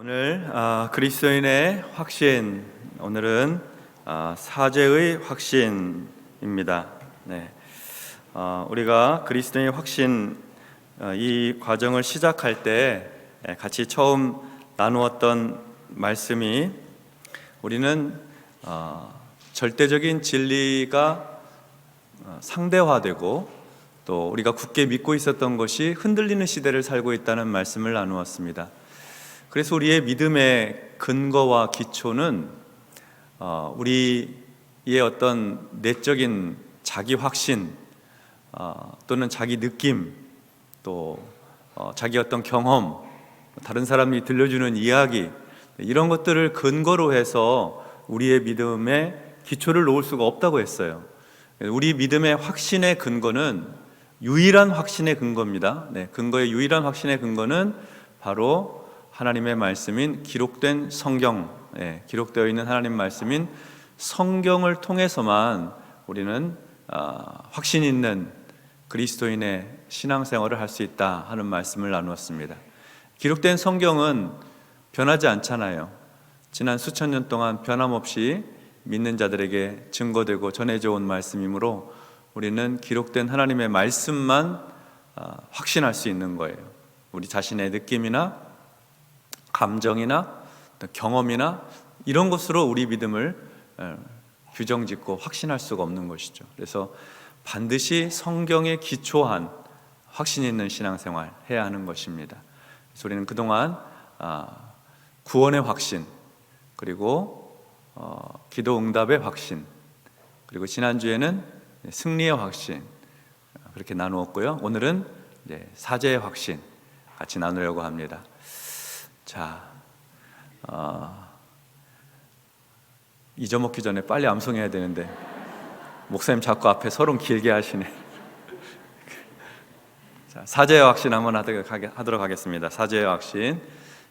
오늘 그리스도인의 확신, 오늘은 사죄의 확신입니다. 네, 우리가 그리스도인의 확신 이 과정을 시작할 때 같이 처음 나누었던 말씀이, 우리는 절대적인 진리가 상대화되고 또 우리가 굳게 믿고 있었던 것이 흔들리는 시대를 살고 있다는 말씀을 나누었습니다. 그래서 우리의 믿음의 근거와 기초는 우리의 어떤 내적인 자기 확신 또는 자기 느낌, 또 자기 어떤 경험, 다른 사람이 들려주는 이야기, 이런 것들을 근거로 해서 우리의 믿음의 기초를 놓을 수가 없다고 했어요. 우리 믿음의 확신의 근거는 유일한 확신의 근거입니다. 근거의 유일한 확신의 근거는 바로 하나님의 말씀인 기록된 성경, 기록되어 있는 하나님 말씀인 성경을 통해서만 우리는 확신 있는 그리스도인의 신앙생활을 할 수 있다 하는 말씀을 나누었습니다. 기록된 성경은 변하지 않잖아요. 지난 수천 년 동안 변함없이 믿는 자들에게 증거되고 전해져 온 말씀이므로 우리는 기록된 하나님의 말씀만 확신할 수 있는 거예요. 우리 자신의 느낌이나 감정이나 경험이나 이런 것으로 우리 믿음을 규정짓고 확신할 수가 없는 것이죠. 그래서 반드시 성경에 기초한 확신 있는 신앙생활 해야 하는 것입니다. 그래서 우리는 그동안 구원의 확신, 그리고 기도 응답의 확신, 그리고 지난주에는 승리의 확신, 그렇게 나누었고요. 오늘은 사죄의 확신 같이 나누려고 합니다. 자, 잊어먹기 전에 빨리 암송해야 되는데 목사님 자꾸 앞에 서론 길게 하시네. 자, 사죄의 확신 한번 하도록 하겠습니다. 사죄의 확신,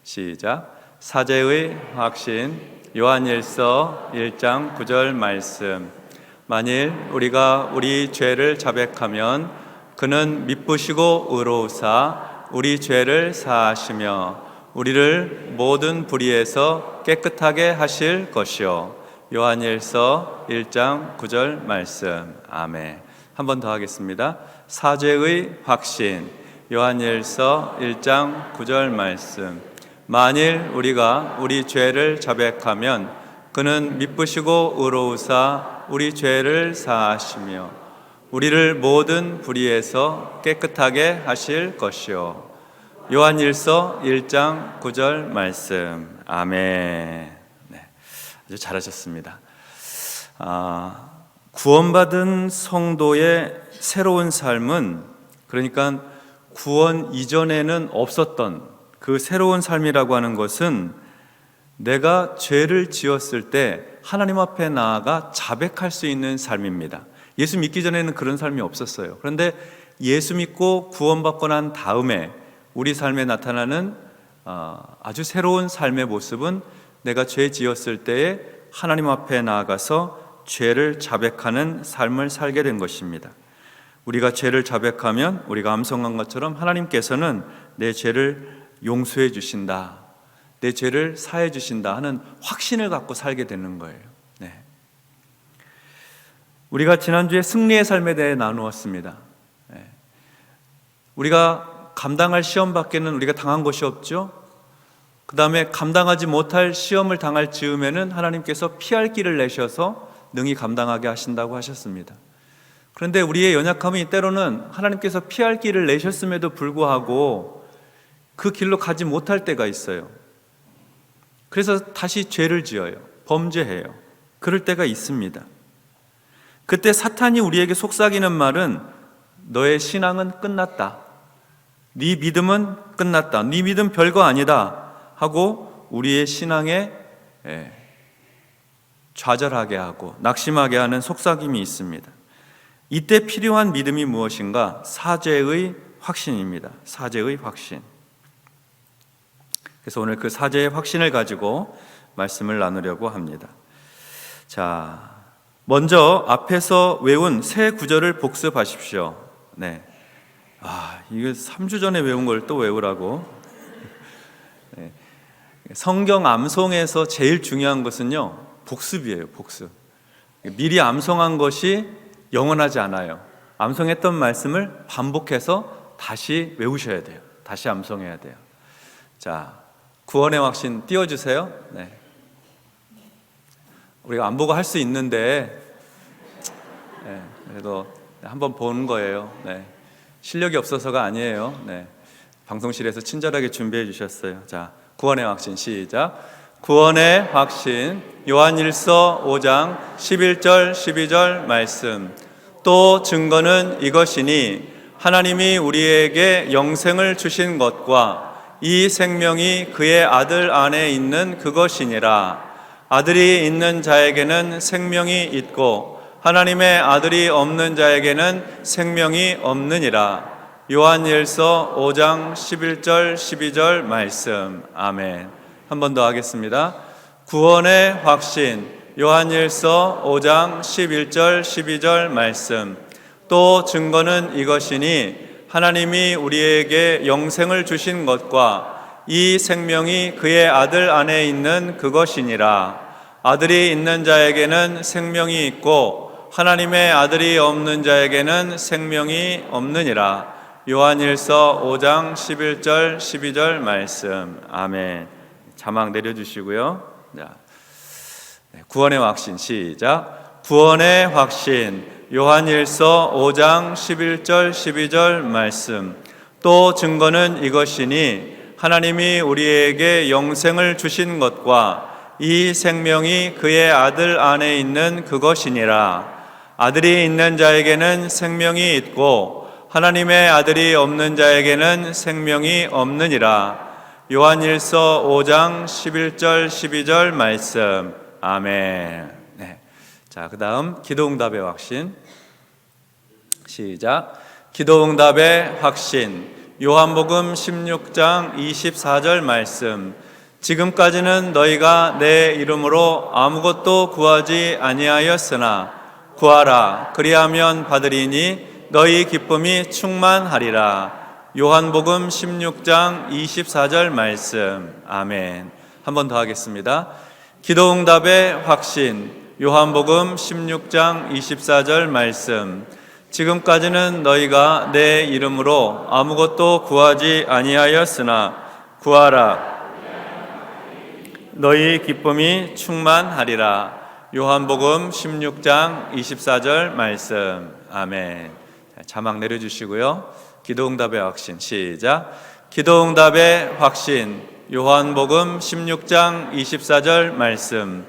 시작. 사죄의 확신, 요한일서 1장 9절 말씀. 만일 우리가 우리 죄를 자백하면 그는 미쁘시고 의로우사 우리 죄를 사하시며 우리를 모든 불의에서 깨끗하게 하실 것이요. 요한일서 1장 9절 말씀. 아멘. 한 번 더 하겠습니다. 사죄의 확신, 요한일서 1장 9절 말씀. 만일 우리가 우리 죄를 자백하면 그는 미쁘시고 의로우사 우리 죄를 사하시며 우리를 모든 불의에서 깨끗하게 하실 것이요. 요한일서 1장 9절 말씀. 아멘. 네, 아주 잘하셨습니다. 구원받은 성도의 새로운 삶은, 그러니까 구원 이전에는 없었던 그 새로운 삶이라고 하는 것은 내가 죄를 지었을 때 하나님 앞에 나아가 자백할 수 있는 삶입니다. 예수 믿기 전에는 그런 삶이 없었어요. 그런데 예수 믿고 구원받고 난 다음에 우리 삶에 나타나는 아주 새로운 삶의 모습은 내가 죄 지었을 때에 하나님 앞에 나아가서 죄를 자백하는 삶을 살게 된 것입니다. 우리가 죄를 자백하면 우리가 암송한 것처럼 하나님께서는 내 죄를 용서해 주신다, 내 죄를 사해 주신다 하는 확신을 갖고 살게 되는 거예요. 우리가 지난주에 승리의 삶에 대해 나누었습니다. 우리가 감당할 시험 밖에는 우리가 당한 것이 없죠. 그 다음에 감당하지 못할 시험을 당할 즈음에는 하나님께서 피할 길을 내셔서 능히 감당하게 하신다고 하셨습니다. 그런데 우리의 연약함이 때로는 하나님께서 피할 길을 내셨음에도 불구하고 그 길로 가지 못할 때가 있어요. 그래서 다시 죄를 지어요. 범죄해요. 그럴 때가 있습니다. 그때 사탄이 우리에게 속삭이는 말은 너의 신앙은 끝났다, 네 믿음은 끝났다, 네 믿음 별거 아니다 하고 우리의 신앙에 좌절하게 하고 낙심하게 하는 속삭임이 있습니다. 이때 필요한 믿음이 무엇인가? 사죄의 확신입니다. 사죄의 확신. 그래서 오늘 그 사죄의 확신을 가지고 말씀을 나누려고 합니다. 자, 먼저 앞에서 외운 새 구절을 복습하십시오. 이거 3주 전에 외운 걸 또 외우라고. 성경 암송에서 제일 중요한 것은요, 복습이에요. 복습. 미리 암송한 것이 영원하지 않아요. 암송했던 말씀을 반복해서 다시 외우셔야 돼요. 다시 암송해야 돼요. 자, 구원의 확신 띄워주세요. 네. 우리가 안 보고 할 수 있는데, 네, 그래도 한번 보는 거예요. 네. 실력이 없어서가 아니에요. 네. 방송실에서 친절하게 준비해 주셨어요. 자, 구원의 확신 시작. 구원의 확신 요한일서 5장 11절 12절 말씀. 또 증거는 이것이니 하나님이 우리에게 영생을 주신 것과 이 생명이 그의 아들 안에 있는 그것이니라. 아들이 있는 자에게는 생명이 있고 하나님의 아들이 없는 자에게는 생명이 없느니라. 요한일서 5장 11절 12절 말씀. 아멘. 한 번 더 하겠습니다. 구원의 확신 요한일서 5장 11절 12절 말씀. 또 증거는 이것이니 하나님이 우리에게 영생을 주신 것과 이 생명이 그의 아들 안에 있는 그것이니라. 아들이 있는 자에게는 생명이 있고 하나님의 아들이 없는 자에게는 생명이 없느니라. 요한일서 5장 11절 12절 말씀. 아멘. 자막 내려주시고요. 자, 구원의 확신 시작. 구원의 확신 요한일서 5장 11절 12절 말씀. 또 증거는 이것이니 하나님이 우리에게 영생을 주신 것과 이 생명이 그의 아들 안에 있는 그것이니라. 아들이 있는 자에게는 생명이 있고 하나님의 아들이 없는 자에게는 생명이 없느니라. 요한일서 5장 11절 12절 말씀. 아멘. 네. 자, 그 다음 기도응답의 확신 시작. 기도응답의 확신 요한복음 16장 24절 말씀. 지금까지는 너희가 내 이름으로 아무것도 구하지 아니하였으나 구하라 그리하면 받으리니 너희 기쁨이 충만하리라. 요한복음 16장 24절 말씀. 아멘. 한 번 더 하겠습니다. 기도응답의 확신 요한복음 16장 24절 말씀. 지금까지는 너희가 내 이름으로 아무것도 구하지 아니하였으나 구하라 너희 기쁨이 충만하리라. 요한복음 16장 24절 말씀. 아멘. 자막 내려주시고요. 기도응답의 확신 시작. 기도응답의 확신 요한복음 16장 24절 말씀.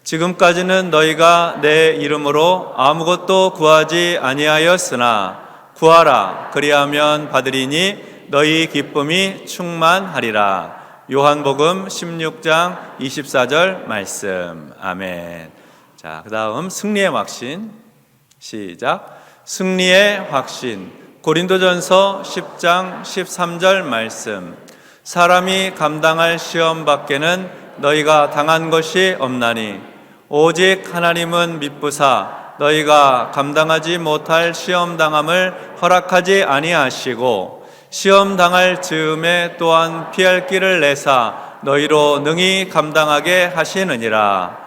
지금까지는 너희가 내 이름으로 아무것도 구하지 아니하였으나 구하라 그리하면 받으리니 너희 기쁨이 충만하리라. 요한복음 16장 24절 말씀. 아멘. 자, 그 다음 승리의 확신 시작. 승리의 확신 고린도전서 10장 13절 말씀. 사람이 감당할 시험 밖에는 너희가 당한 것이 없나니 오직 하나님은 미쁘사 너희가 감당하지 못할 시험 당함을 허락하지 아니하시고 시험 당할 즈음에 또한 피할 길을 내사 너희로 능히 감당하게 하시느니라.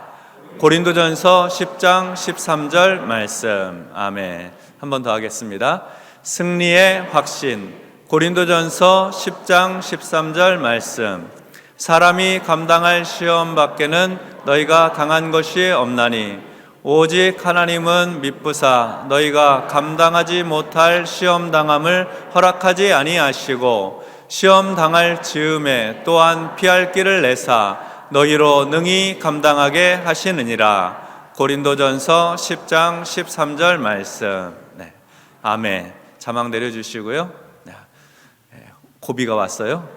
고린도전서 10장 13절 말씀. 아멘. 한 번 더 하겠습니다. 승리의 확신 고린도전서 10장 13절 말씀. 사람이 감당할 시험 밖에는 너희가 당한 것이 없나니 오직 하나님은 미쁘사 너희가 감당하지 못할 시험 당함을 허락하지 아니하시고 시험 당할 즈음에 또한 피할 길을 내사 너희로 능히 감당하게 하시느니라. 고린도전서 10장 13절 말씀. 네. 아멘. 자막 내려주시고요. 고비가 왔어요.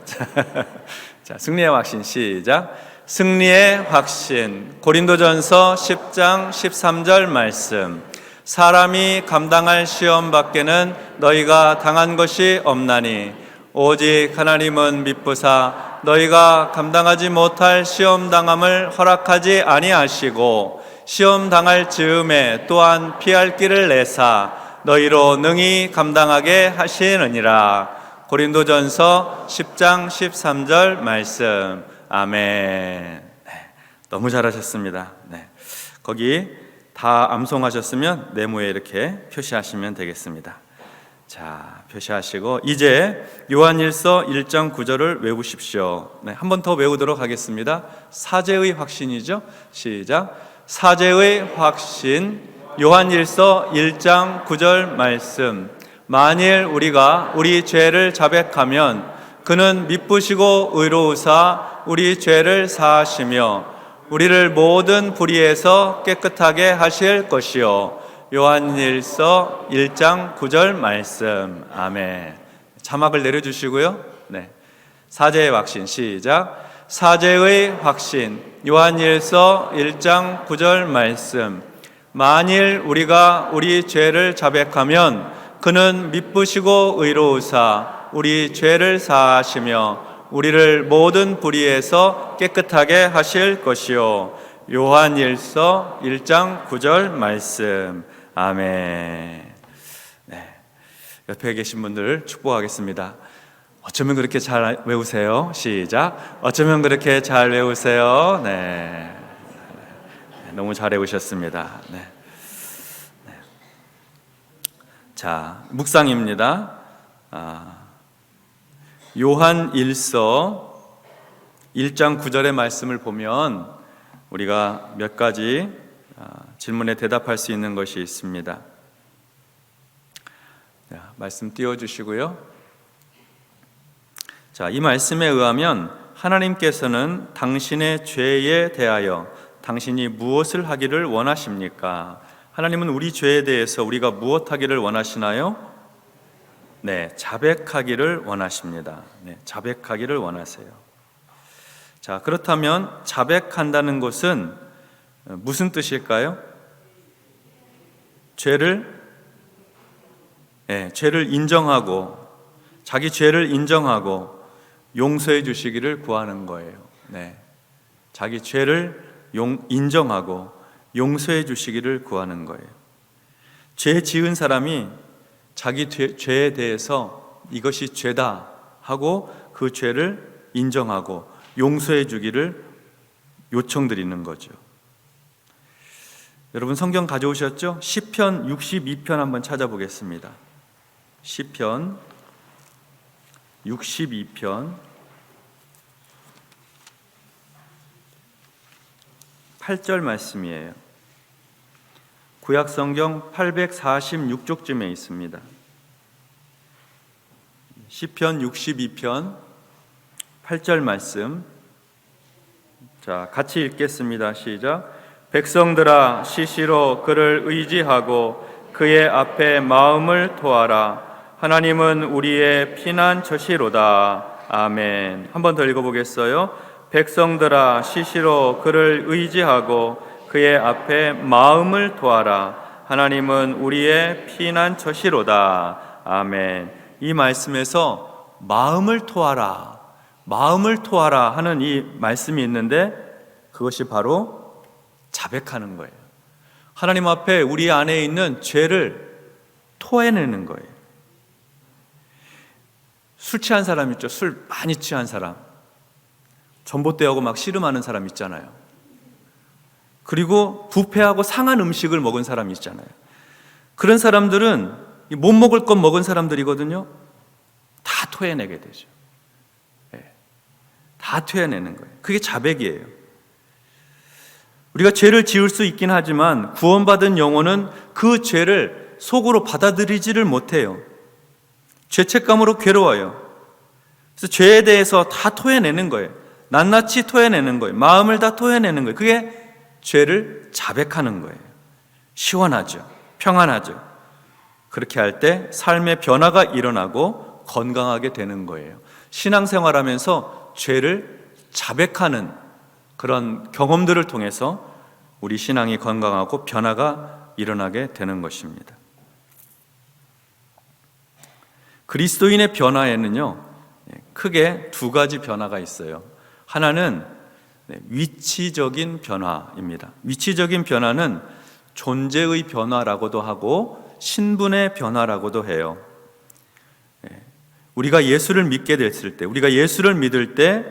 자, 승리의 확신 시작. 승리의 확신 고린도전서 10장 13절 말씀. 사람이 감당할 시험 밖에는 너희가 당한 것이 없나니 오직 하나님은 미쁘사 너희가 감당하지 못할 시험 당함을 허락하지 아니하시고 시험 당할 즈음에 또한 피할 길을 내사 너희로 능히 감당하게 하시느니라. 고린도전서 10장 13절 말씀. 아멘. 네, 너무 잘하셨습니다. 네, 거기 다 암송하셨으면 네모에 이렇게 표시하시면 되겠습니다. 자, 표시하시고 이제 요한일서 1장 9절을 외우십시오. 네, 한 번 더 외우도록 하겠습니다. 사제의 확신이죠. 시작. 사제의 확신. 요한일서 1장 9절 말씀. 만일 우리가 우리 죄를 자백하면 그는 미쁘시고 의로우사 우리 죄를 사하시며 우리를 모든 불의에서 깨끗하게 하실 것이요. 요한일서 1장 9절 말씀. 아멘. 자막을 내려주시고요. 네, 사제의 확신. 시작. 사제의 확신. 요한일서 1장 9절 말씀. 만일 우리가 우리 죄를 자백하면 그는 미쁘시고 의로우사 우리 죄를 사하시며 우리를 모든 불의에서 깨끗하게 하실 것이요. 요한일서 1장 9절 말씀. 아멘. 네, 옆에 계신 분들 축복하겠습니다. 어쩌면 그렇게 잘 외우세요. 시작. 어쩌면 그렇게 잘 외우세요. 네, 너무 잘 외우셨습니다. 네. 자, 묵상입니다. 요한일서 1장 9절의 말씀을 보면 우리가 몇 가지 질문에 대답할 수 있는 것이 있습니다. 자, 말씀 띄워주시고요. 자, 이 말씀에 의하면 하나님께서는 당신의 죄에 대하여 당신이 무엇을 하기를 원하십니까? 하나님은 우리 죄에 대해서 우리가 무엇 하기를 원하시나요? 네, 자백하기를 원하십니다. 네, 자백하기를 원하세요. 자, 그렇다면 자백한다는 것은 무슨 뜻일까요? 죄를 인정하고 자기 죄를 인정하고 용서해 주시기를 구하는 거예요. 네, 자기 죄를 인정하고 용서해 주시기를 구하는 거예요. 죄 지은 사람이 자기 죄에 대해서 이것이 죄다 하고 그 죄를 인정하고 용서해 주기를 요청드리는 거죠. 여러분 성경 가져오셨죠? 시편 62편 한번 찾아보겠습니다. 시편 62편 8절 말씀이에요. 구약성경 846쪽쯤에 있습니다. 시편 62편 8절 말씀. 자, 같이 읽겠습니다. 시작. 백성들아 시시로 그를 의지하고 그의 앞에 마음을 토하라. 하나님은 우리의 피난처시로다. 아멘. 한 번 더 읽어보겠어요. 백성들아 시시로 그를 의지하고 그의 앞에 마음을 토하라. 하나님은 우리의 피난처시로다. 아멘. 이 말씀에서 마음을 토하라, 마음을 토하라 하는 이 말씀이 있는데 그것이 바로 자백하는 거예요. 하나님 앞에 우리 안에 있는 죄를 토해내는 거예요. 술 취한 사람 있죠. 술 많이 취한 사람. 전봇대하고 막 씨름하는 사람 있잖아요. 그리고 부패하고 상한 음식을 먹은 사람이 있잖아요. 그런 사람들은 못 먹을 것 먹은 사람들이거든요. 다 토해내게 되죠. 네. 다 토해내는 거예요. 그게 자백이에요. 우리가 죄를 지을 수 있긴 하지만 구원받은 영혼은 그 죄를 속으로 받아들이지를 못해요. 죄책감으로 괴로워요. 그래서 죄에 대해서 다 토해내는 거예요. 낱낱이 토해내는 거예요. 마음을 다 토해내는 거예요. 그게 죄를 자백하는 거예요. 시원하죠. 평안하죠. 그렇게 할 때 삶의 변화가 일어나고 건강하게 되는 거예요. 신앙생활하면서 죄를 자백하는 그런 경험들을 통해서 우리 신앙이 건강하고 변화가 일어나게 되는 것입니다. 그리스도인의 변화에는요, 크게 두 가지 변화가 있어요. 하나는 위치적인 변화입니다. 위치적인 변화는 존재의 변화라고도 하고 신분의 변화라고도 해요. 우리가 예수를 믿게 됐을 때, 우리가 예수를 믿을 때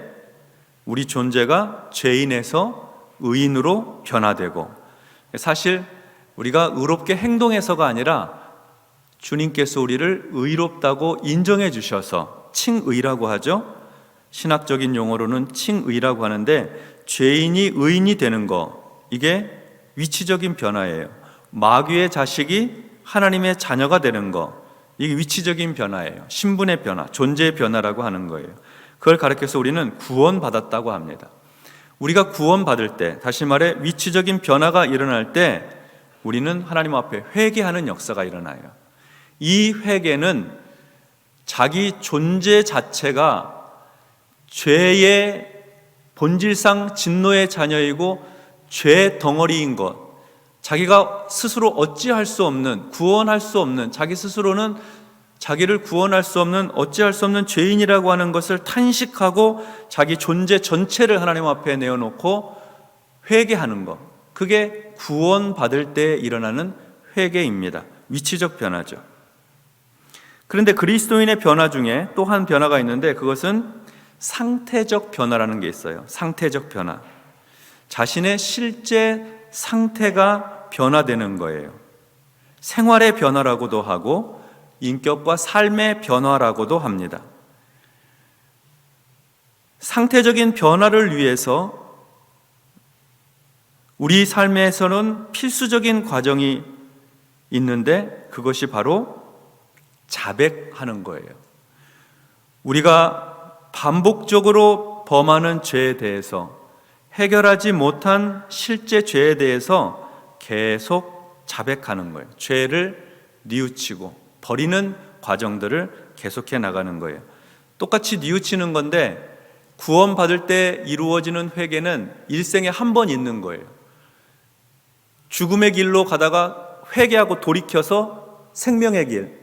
우리 존재가 죄인에서 의인으로 변화되고, 사실 우리가 의롭게 행동해서가 아니라 주님께서 우리를 의롭다고 인정해 주셔서 칭의라고 하죠. 신학적인 용어로는 칭의라고 하는데, 죄인이 의인이 되는 거, 이게 위치적인 변화예요. 마귀의 자식이 하나님의 자녀가 되는 거, 이게 위치적인 변화예요. 신분의 변화, 존재의 변화라고 하는 거예요. 그걸 가르쳐서 우리는 구원받았다고 합니다. 우리가 구원받을 때, 다시 말해 위치적인 변화가 일어날 때 우리는 하나님 앞에 회개하는 역사가 일어나요. 이 회개는 자기 존재 자체가 죄의 본질상 진노의 자녀이고 죄 덩어리인 것, 자기가 스스로 어찌할 수 없는, 구원할 수 없는, 자기 스스로는 자기를 구원할 수 없는, 어찌할 수 없는 죄인이라고 하는 것을 탄식하고 자기 존재 전체를 하나님 앞에 내어놓고 회개하는 것, 그게 구원받을 때 일어나는 회개입니다. 위치적 변화죠. 그런데 그리스도인의 변화 중에 또 한 변화가 있는데, 그것은 상태적 변화라는 게 있어요. 상태적 변화. 자신의 실제 상태가 변화되는 거예요. 생활의 변화라고도 하고 인격과 삶의 변화라고도 합니다. 상태적인 변화를 위해서 우리 삶에서는 필수적인 과정이 있는데, 그것이 바로 자백하는 거예요. 우리가 반복적으로 범하는 죄에 대해서, 해결하지 못한 실제 죄에 대해서 계속 자백하는 거예요. 죄를 뉘우치고 버리는 과정들을 계속해 나가는 거예요. 똑같이 뉘우치는 건데, 구원받을 때 이루어지는 회개는 일생에 한 번 있는 거예요. 죽음의 길로 가다가 회개하고 돌이켜서 생명의 길,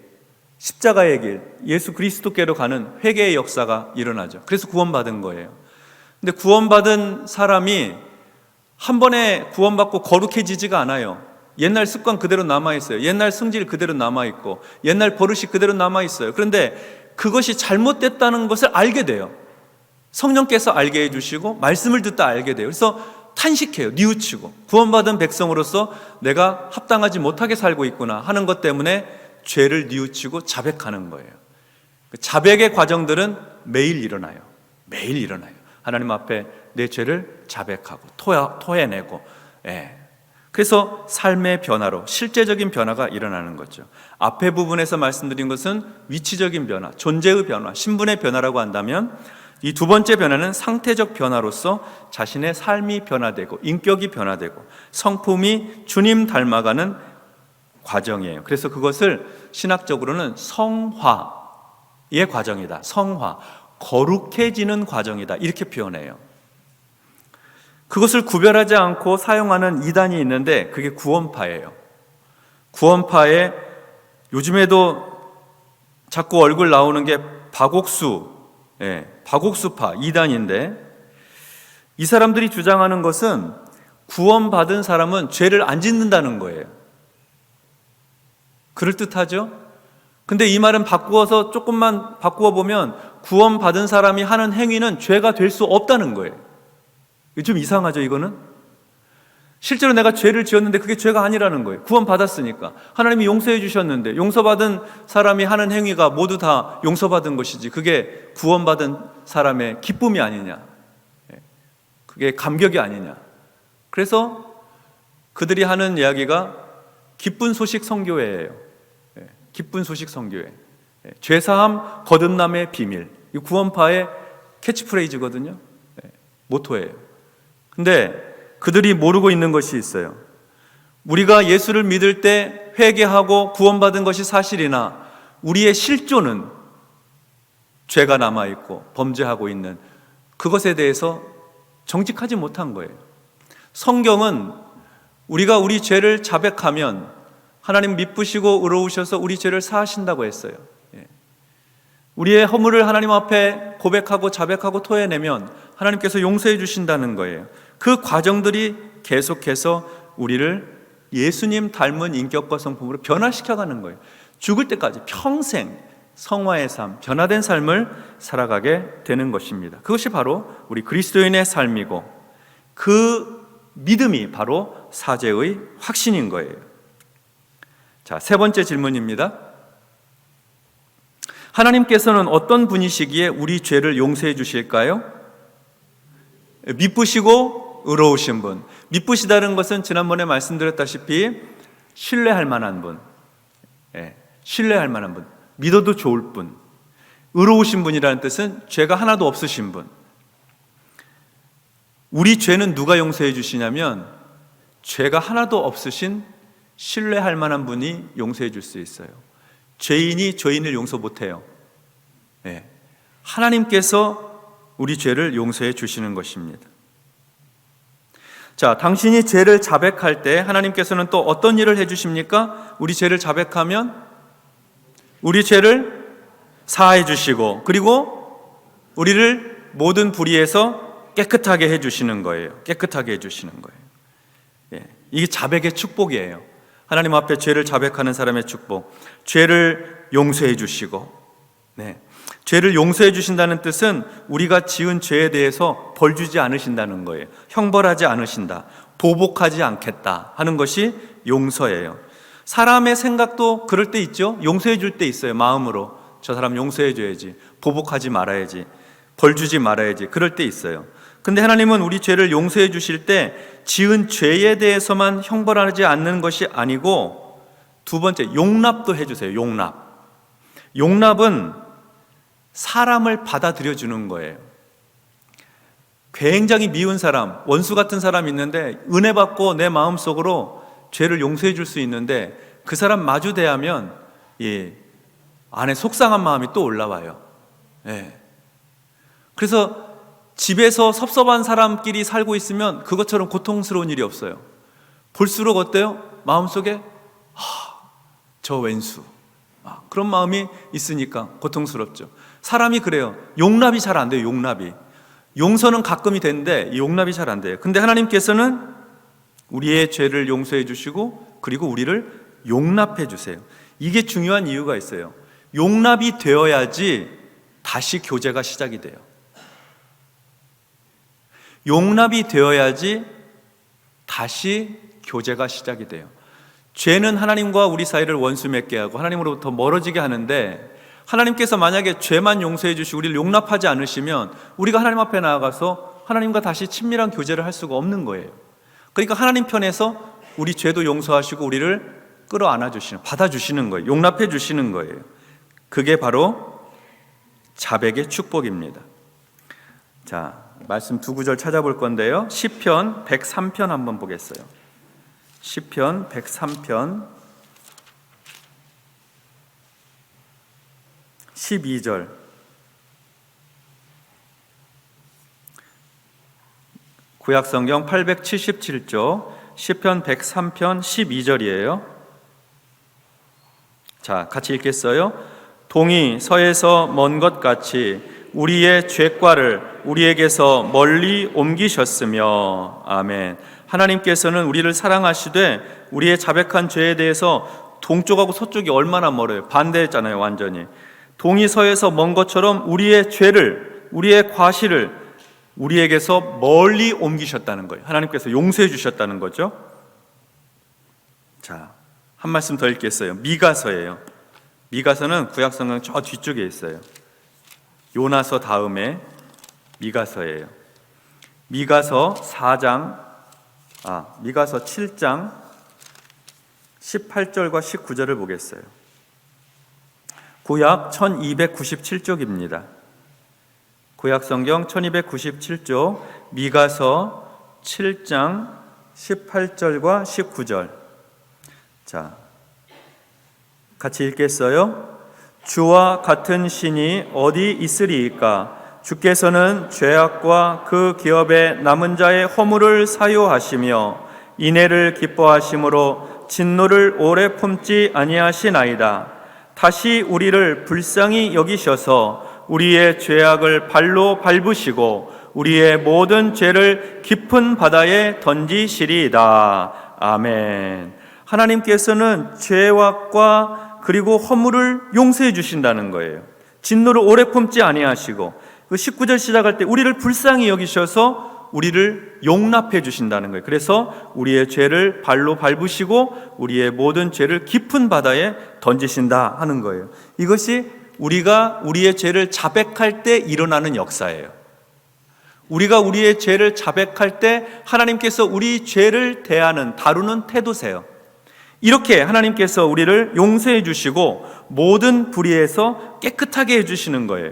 십자가의 길, 예수 그리스도께로 가는 회개의 역사가 일어나죠. 그래서 구원받은 거예요. 근데 구원받은 사람이 한 번에 구원받고 거룩해지지가 않아요. 옛날 습관 그대로 남아있어요. 옛날 성질 그대로 남아있고 옛날 버릇이 그대로 남아있어요. 그런데 그것이 잘못됐다는 것을 알게 돼요. 성령께서 알게 해주시고 말씀을 듣다 알게 돼요. 그래서 탄식해요. 뉘우치고 구원받은 백성으로서 내가 합당하지 못하게 살고 있구나 하는 것 때문에 죄를 뉘우치고 자백하는 거예요. 그 자백의 과정들은 매일 일어나요. 매일 일어나요. 하나님 앞에 내 죄를 자백하고 토해내고, 그래서 삶의 변화로 실제적인 변화가 일어나는 거죠. 앞에 부분에서 말씀드린 것은 위치적인 변화, 존재의 변화, 신분의 변화라고 한다면, 이 두 번째 변화는 상태적 변화로서 자신의 삶이 변화되고 인격이 변화되고 성품이 주님 닮아가는 과정이에요. 그래서 그것을 신학적으로는 성화의 과정이다. 성화, 거룩해지는 과정이다. 이렇게 표현해요. 그것을 구별하지 않고 사용하는 이단이 있는데, 그게 구원파예요. 구원파에 요즘에도 자꾸 얼굴 나오는 게 박옥수파 이단인데, 이 사람들이 주장하는 것은 구원받은 사람은 죄를 안 짓는다는 거예요. 그럴듯하죠? 근데 이 말은 바꾸어서 조금만 바꾸어 보면 구원받은 사람이 하는 행위는 죄가 될 수 없다는 거예요. 좀 이상하죠, 이거는? 실제로 내가 죄를 지었는데 그게 죄가 아니라는 거예요. 구원받았으니까. 하나님이 용서해 주셨는데 용서받은 사람이 하는 행위가 모두 다 용서받은 것이지, 그게 구원받은 사람의 기쁨이 아니냐, 그게 감격이 아니냐. 그래서 그들이 하는 이야기가 기쁜 소식 선교회예요. 기쁜 소식 선교회, 죄사함 거듭남의 비밀, 이 구원파의 캐치프레이즈거든요. 모토예요. 근데 그들이 모르고 있는 것이 있어요. 우리가 예수를 믿을 때 회개하고 구원받은 것이 사실이나 우리의 실존은 죄가 남아있고 범죄하고 있는 그것에 대해서 정직하지 못한 거예요. 성경은 우리가 우리 죄를 자백하면 하나님 미쁘시고 의로우셔서 우리 죄를 사하신다고 했어요. 우리의 허물을 하나님 앞에 고백하고 자백하고 토해내면 하나님께서 용서해 주신다는 거예요. 그 과정들이 계속해서 우리를 예수님 닮은 인격과 성품으로 변화시켜가는 거예요. 죽을 때까지 평생 성화의 삶, 변화된 삶을 살아가게 되는 것입니다. 그것이 바로 우리 그리스도인의 삶이고 그 믿음이 바로 사죄의 확신인 거예요. 자, 세 번째 질문입니다. 하나님께서는 어떤 분이시기에 우리 죄를 용서해 주실까요? 미쁘시고 의로우신 분. 미쁘시다는 것은 지난번에 말씀드렸다시피 신뢰할 만한 분, 신뢰할 만한 분, 믿어도 좋을 분. 의로우신 분이라는 뜻은 죄가 하나도 없으신 분. 우리 죄는 누가 용서해 주시냐면 죄가 하나도 없으신 신뢰할 만한 분이 용서해 줄 수 있어요. 죄인이 죄인을 용서 못해요. 하나님께서 우리 죄를 용서해 주시는 것입니다. 자, 당신이 죄를 자백할 때 하나님께서는 또 어떤 일을 해 주십니까? 우리 죄를 자백하면 우리 죄를 사해 주시고 그리고 우리를 모든 불의에서 깨끗하게 해 주시는 거예요. 깨끗하게 해 주시는 거예요. 이게 자백의 축복이에요. 하나님 앞에 죄를 자백하는 사람의 축복. 죄를 용서해 주시고, 죄를 용서해 주신다는 뜻은 우리가 지은 죄에 대해서 벌 주지 않으신다는 거예요. 형벌하지 않으신다, 보복하지 않겠다 하는 것이 용서예요. 사람의 생각도 그럴 때 있죠. 용서해 줄 때 있어요. 마음으로 저 사람 용서해 줘야지, 보복하지 말아야지, 벌 주지 말아야지, 그럴 때 있어요. 근데 하나님은 우리 죄를 용서해 주실 때 지은 죄에 대해서만 형벌하지 않는 것이 아니고 두 번째, 용납도 해주세요. 용납은 사람을 받아들여 주는 거예요. 굉장히 미운 사람, 원수 같은 사람이 있는데 은혜 받고 내 마음속으로 죄를 용서해 줄 수 있는데 그 사람 마주 대하면 안에 속상한 마음이 또 올라와요. 그래서 집에서 섭섭한 사람끼리 살고 있으면 그것처럼 고통스러운 일이 없어요. 볼수록 어때요? 마음속에 저 왼수, 그런 마음이 있으니까 고통스럽죠. 사람이 그래요. 용납이 잘 안 돼요. 용서는 가끔이 되는데 용납이 잘 안 돼요. 근데 하나님께서는 우리의 죄를 용서해 주시고 그리고 우리를 용납해 주세요. 이게 중요한 이유가 있어요. 용납이 되어야지 다시 교제가 시작이 돼요. 용납이 되어야지 다시 교제가 시작이 돼요. 죄는 하나님과 우리 사이를 원수 맺게 하고 하나님으로부터 멀어지게 하는데 하나님께서 만약에 죄만 용서해 주시고 우리를 용납하지 않으시면 우리가 하나님 앞에 나아가서 하나님과 다시 친밀한 교제를 할 수가 없는 거예요. 그러니까 하나님 편에서 우리 죄도 용서하시고 우리를 끌어안아 주시는, 받아주시는 거예요. 용납해 주시는 거예요. 그게 바로 자백의 축복입니다. 자, 말씀 두 구절 찾아볼 건데요. 시편 103편 한번 보겠어요. 시편 103편 12절. 구약성경 877조 시편 103편 12절이에요. 자, 같이 읽겠어요. 동이 서에서 먼 것 같이 우리의 죄과를 우리에게서 멀리 옮기셨으며. 아멘. 하나님께서는 우리를 사랑하시되 우리의 자백한 죄에 대해서 동쪽하고 서쪽이 얼마나 멀어요. 반대했잖아요. 완전히. 동이 서에서 먼 것처럼 우리의 죄를, 우리의 과실을 우리에게서 멀리 옮기셨다는 거예요. 하나님께서 용서해 주셨다는 거죠. 자, 한 말씀 더 읽겠어요. 미가서예요. 미가서는 구약성경 저 뒤쪽에 있어요. 요나서 다음에 미가서예요. 미가서 7장 18절과 19절을 보겠어요. 구약 1297쪽입니다. 구약성경 1297쪽 미가서 7장 18절과 19절. 자, 같이 읽겠어요. 주와 같은 신이 어디 있으리이까? 주께서는 죄악과 그 기업의 남은 자의 허물을 사유하시며 인애를 기뻐하심으로 진노를 오래 품지 아니하시나이다. 다시 우리를 불쌍히 여기셔서 우리의 죄악을 발로 밟으시고 우리의 모든 죄를 깊은 바다에 던지시리이다. 아멘. 하나님께서는 죄악과 그리고 허물을 용서해 주신다는 거예요. 진노를 오래 품지 아니하시고, 그 19절 시작할 때 우리를 불쌍히 여기셔서 우리를 용납해 주신다는 거예요. 그래서 우리의 죄를 발로 밟으시고 우리의 모든 죄를 깊은 바다에 던지신다 하는 거예요. 이것이 우리가 우리의 죄를 자백할 때 일어나는 역사예요. 우리가 우리의 죄를 자백할 때 하나님께서 우리 죄를 다루는 태도세요. 이렇게 하나님께서 우리를 용서해 주시고 모든 불의에서 깨끗하게 해주시는 거예요.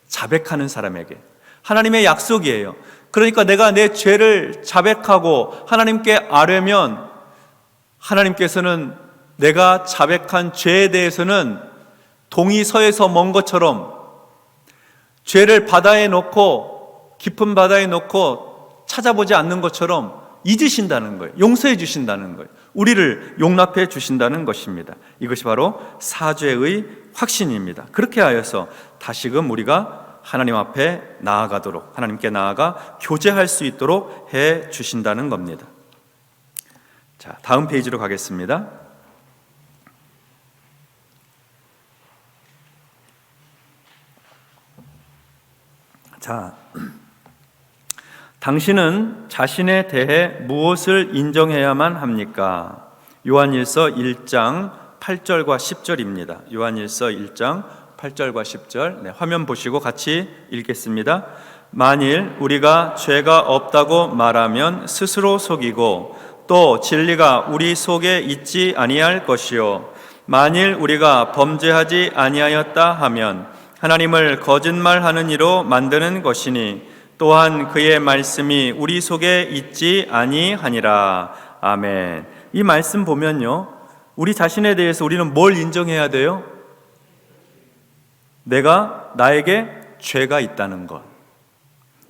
자백하는 사람에게. 하나님의 약속이에요. 그러니까 내가 내 죄를 자백하고 하나님께 아뢰면 하나님께서는 내가 자백한 죄에 대해서는 동이 서에서 먼 것처럼 죄를 바다에 놓고 깊은 바다에 놓고 찾아보지 않는 것처럼 잊으신다는 거예요. 용서해 주신다는 거예요. 우리를 용납해 주신다는 것입니다. 이것이 바로 사죄의 확신입니다. 그렇게 하여서 다시금 우리가 하나님 앞에 나아가도록, 하나님께 나아가 교제할 수 있도록 해 주신다는 겁니다. 자, 다음 페이지로 가겠습니다. 자, 당신은 자신에 대해 무엇을 인정해야만 합니까? 요한일서 1장 8절과 10절입니다. 요한일서 1장 8절과 10절, 화면 보시고 같이 읽겠습니다. 만일 우리가 죄가 없다고 말하면 스스로 속이고 또 진리가 우리 속에 있지 아니할 것이요 만일 우리가 범죄하지 아니하였다 하면 하나님을 거짓말하는 이로 만드는 것이니 또한 그의 말씀이 우리 속에 있지 아니하니라. 아멘. 이 말씀 보면요, 우리 자신에 대해서 우리는 뭘 인정해야 돼요? 나에게 죄가 있다는 것,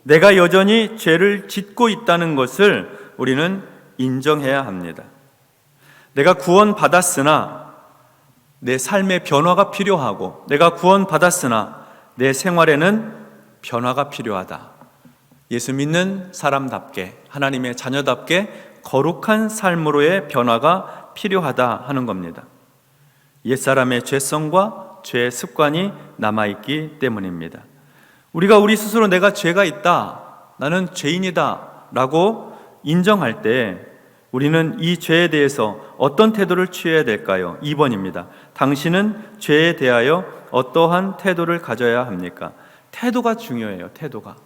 내가 여전히 죄를 짓고 있다는 것을 우리는 인정해야 합니다. 내가 구원받았으나 내 삶의 변화가 필요하고, 내가 구원받았으나 내 생활에는 변화가 필요하다. 예수 믿는 사람답게, 하나님의 자녀답게 거룩한 삶으로의 변화가 필요하다 하는 겁니다. 옛사람의 죄성과 죄의 습관이 남아있기 때문입니다. 우리가 우리 스스로 내가 죄가 있다, 나는 죄인이다 라고 인정할 때 우리는 이 죄에 대해서 어떤 태도를 취해야 될까요? 2번입니다. 당신은 죄에 대하여 어떠한 태도를 가져야 합니까? 태도가 중요해요. 태도가.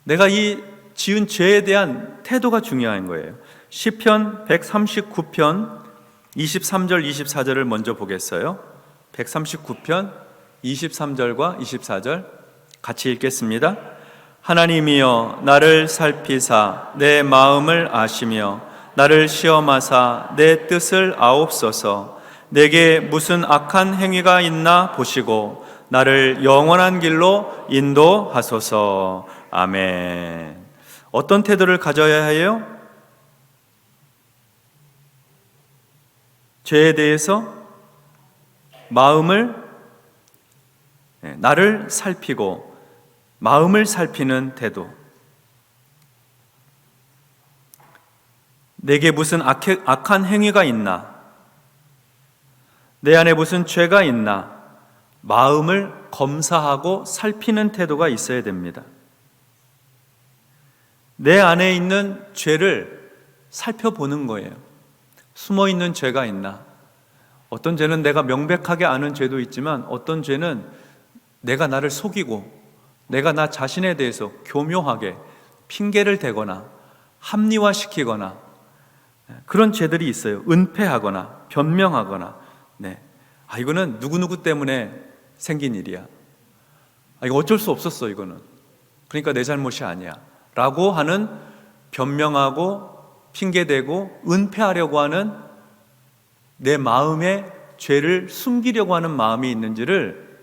내가 이 지은 죄에 대한 태도가 중요한 거예요. 시편 139편 23절 24절을 먼저 보겠어요. 139편 23절과 24절 같이 읽겠습니다. 하나님이여 나를 살피사 내 마음을 아시며 나를 시험하사 내 뜻을 아옵소서. 내게 무슨 악한 행위가 있나 보시고 나를 영원한 길로 인도하소서. 아멘. 어떤 태도를 가져야 해요? 죄에 대해서 나를 살피고 마음을 살피는 태도. 내게 무슨 악한 행위가 있나? 내 안에 무슨 죄가 있나? 마음을 검사하고 살피는 태도가 있어야 됩니다. 내 안에 있는 죄를 살펴보는 거예요. 숨어 있는 죄가 있나? 어떤 죄는 내가 명백하게 아는 죄도 있지만 어떤 죄는 내가 나를 속이고 내가 나 자신에 대해서 교묘하게 핑계를 대거나 합리화시키거나 그런 죄들이 있어요. 은폐하거나 변명하거나. 이거는 누구누구 때문에 생긴 일이야. 이거 어쩔 수 없었어 이거는. 그러니까 내 잘못이 아니야 라고 하는 변명하고 핑계대고 은폐하려고 하는 내 마음에 죄를 숨기려고 하는 마음이 있는지를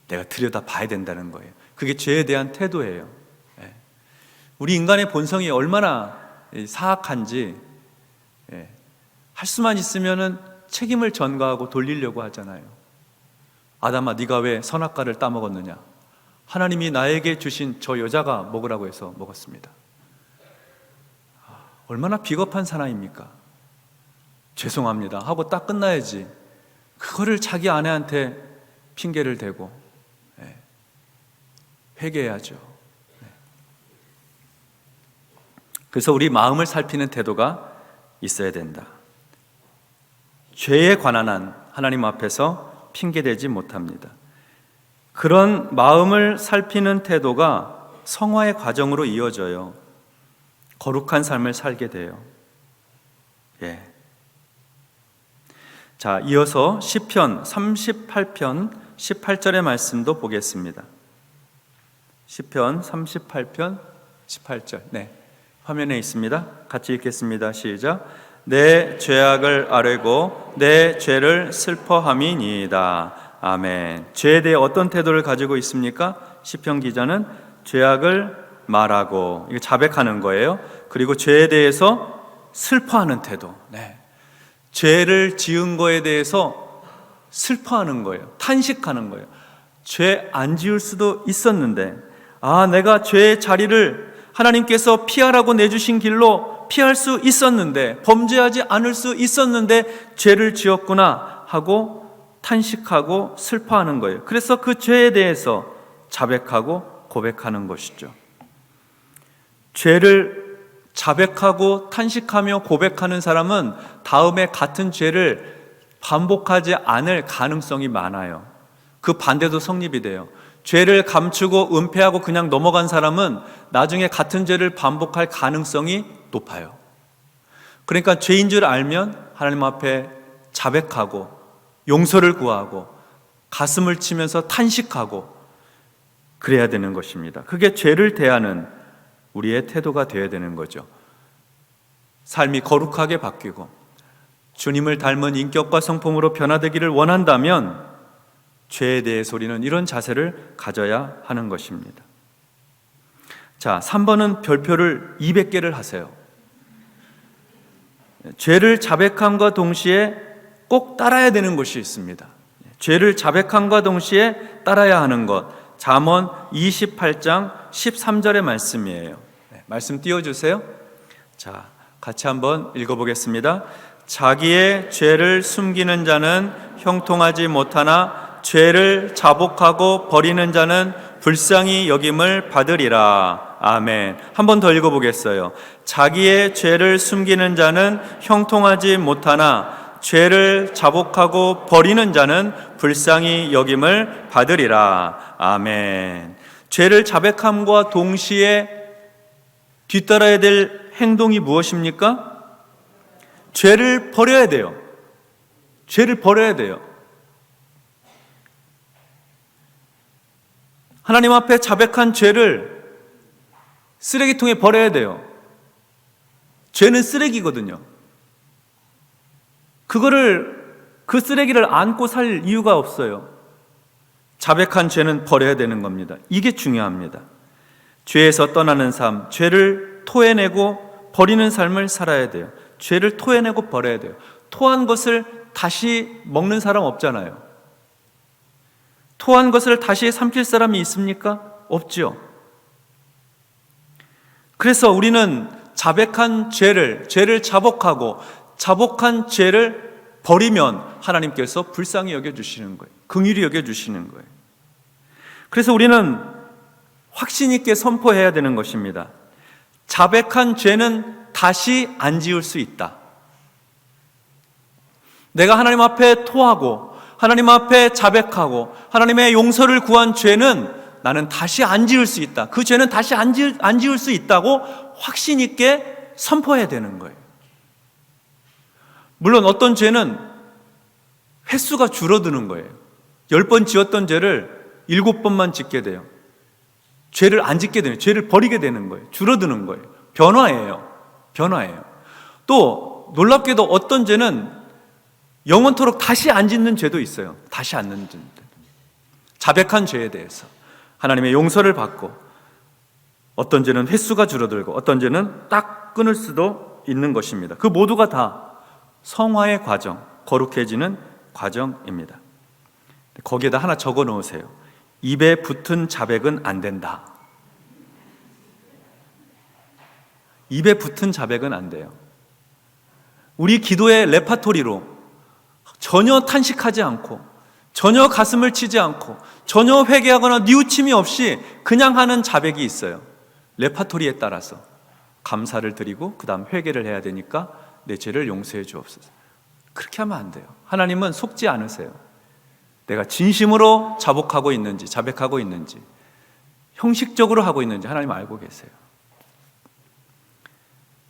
내가 들여다 봐야 된다는 거예요. 그게 죄에 대한 태도예요. 우리 인간의 본성이 얼마나 사악한지 할 수만 있으면은 책임을 전가하고 돌리려고 하잖아요. 아담아 네가 왜 선악과를 따먹었느냐? 하나님이 나에게 주신 저 여자가 먹으라고 해서 먹었습니다. 얼마나 비겁한 사나이입니까? 죄송합니다 하고 딱 끝나야지. 그거를 자기 아내한테 핑계를 대고 회개해야죠. 그래서 우리 마음을 살피는 태도가 있어야 된다. 죄에 관한 한 하나님 앞에서 핑계대지 못합니다. 그런 마음을 살피는 태도가 성화의 과정으로 이어져요. 거룩한 삶을 살게 돼요. 자, 이어서 시편 38편 18절의 말씀도 보겠습니다. 시편 38편 18절. 화면에 있습니다. 같이 읽겠습니다. 시작. 내 죄악을 아뢰고 내 죄를 슬퍼함이니이다. 아멘. 죄에 대해 어떤 태도를 가지고 있습니까? 시편 기자는 죄악을 말하고, 이거 자백하는 거예요. 그리고 죄에 대해서 슬퍼하는 태도. 죄를 지은 거에 대해서 슬퍼하는 거예요. 탄식하는 거예요. 죄 안 지을 수도 있었는데, 내가 죄의 자리를 하나님께서 피하라고 내주신 길로 피할 수 있었는데, 범죄하지 않을 수 있었는데 죄를 지었구나 하고 탄식하고 슬퍼하는 거예요. 그래서 그 죄에 대해서 자백하고 고백하는 것이죠. 죄를 자백하고 탄식하며 고백하는 사람은 다음에 같은 죄를 반복하지 않을 가능성이 많아요. 그 반대도 성립이 돼요. 죄를 감추고 은폐하고 그냥 넘어간 사람은 나중에 같은 죄를 반복할 가능성이 높아요. 그러니까 죄인 줄 알면 하나님 앞에 자백하고 용서를 구하고 가슴을 치면서 탄식하고 그래야 되는 것입니다. 그게 죄를 대하는 우리의 태도가 되어야 되는 거죠. 삶이 거룩하게 바뀌고 주님을 닮은 인격과 성품으로 변화되기를 원한다면 죄에 대해서 우리는 이런 자세를 가져야 하는 것입니다. 자, 3번은 별표를 200개를 하세요. 죄를 자백함과 동시에 꼭 따라야 되는 것이 있습니다. 죄를 자백함과 동시에 따라야 하는 것, 잠언 28장 13절의 말씀이에요. 말씀 띄워주세요. 자, 같이 한번 읽어보겠습니다. 자기의 죄를 숨기는 자는 형통하지 못하나 죄를 자복하고 버리는 자는 불쌍히 여김을 받으리라. 아멘. 한 번 더 읽어보겠어요. 자기의 죄를 숨기는 자는 형통하지 못하나 죄를 자복하고 버리는 자는 불쌍히 여김을 받으리라. 아멘. 죄를 자백함과 동시에 뒤따라야 될 행동이 무엇입니까? 죄를 버려야 돼요. 죄를 버려야 돼요. 하나님 앞에 자백한 죄를 쓰레기통에 버려야 돼요. 죄는 쓰레기거든요. 그 쓰레기를 안고 살 이유가 없어요. 자백한 죄는 버려야 되는 겁니다. 이게 중요합니다. 죄에서 떠나는 삶, 죄를 토해내고 버리는 삶을 살아야 돼요. 죄를 토해내고 버려야 돼요. 토한 것을 다시 먹는 사람 없잖아요. 토한 것을 다시 삼킬 사람이 있습니까? 없죠. 그래서 우리는 자백한 죄를 자복하고 자복한 죄를 버리면 하나님께서 불쌍히 여겨주시는 거예요. 긍휼히 여겨주시는 거예요. 그래서 우리는 확신 있게 선포해야 되는 것입니다. 자백한 죄는 다시 안 지을 수 있다. 내가 하나님 앞에 토하고 하나님 앞에 자백하고 하나님의 용서를 구한 죄는 나는 다시 안 지을 수 있다. 그 죄는 다시 안 지을 수 있다고 확신 있게 선포해야 되는 거예요. 물론 어떤 죄는 횟수가 줄어드는 거예요. 10번 지었던 죄를 7번만 짓게 돼요. 죄를 안 짓게 되는, 죄를 버리게 되는 거예요. 줄어드는 거예요. 변화예요. 또 놀랍게도 어떤 죄는 영원토록 다시 안 짓는 죄도 있어요. 다시 안 짓는 죄. 자백한 죄에 대해서 하나님의 용서를 받고, 어떤 죄는 횟수가 줄어들고 어떤 죄는 딱 끊을 수도 있는 것입니다. 그 모두가 다 성화의 과정, 거룩해지는 과정입니다. 거기에다 하나 적어 놓으세요. 입에 붙은 자백은 안 된다. 입에 붙은 자백은 안 돼요. 우리 기도의 레파토리로 전혀 탄식하지 않고, 전혀 가슴을 치지 않고, 전혀 회개하거나 뉘우침이 없이 그냥 하는 자백이 있어요. 레파토리에 따라서 감사를 드리고 그 다음 회개를 해야 되니까 내 죄를 용서해 주옵소서. 그렇게 하면 안 돼요. 하나님은 속지 않으세요. 내가 진심으로 자복하고 있는지, 자백하고 있는지, 형식적으로 하고 있는지 하나님 알고 계세요.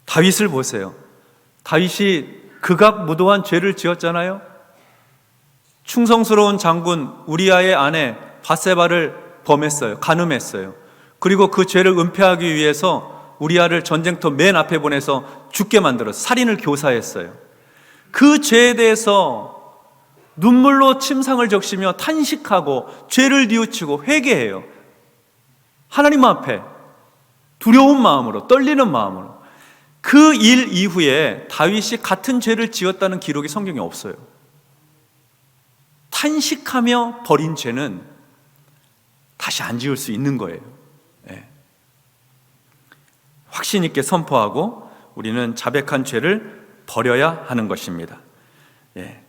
다윗을 보세요. 다윗이 극악무도한 죄를 지었잖아요. 충성스러운 장군 우리아의 아내 바세바를 범했어요. 간음했어요. 그리고 그 죄를 은폐하기 위해서 우리아를 전쟁터 맨 앞에 보내서 죽게 만들어서 살인을 교사했어요. 그 죄에 대해서 눈물로 침상을 적시며 탄식하고 죄를 뉘우치고 회개해요. 하나님 앞에 두려운 마음으로, 떨리는 마음으로. 그 일 이후에 다윗이 같은 죄를 지었다는 기록이 성경에 없어요. 탄식하며 버린 죄는 다시 안 지을 수 있는 거예요. 네. 확신 있게 선포하고 우리는 자백한 죄를 버려야 하는 것입니다. 예.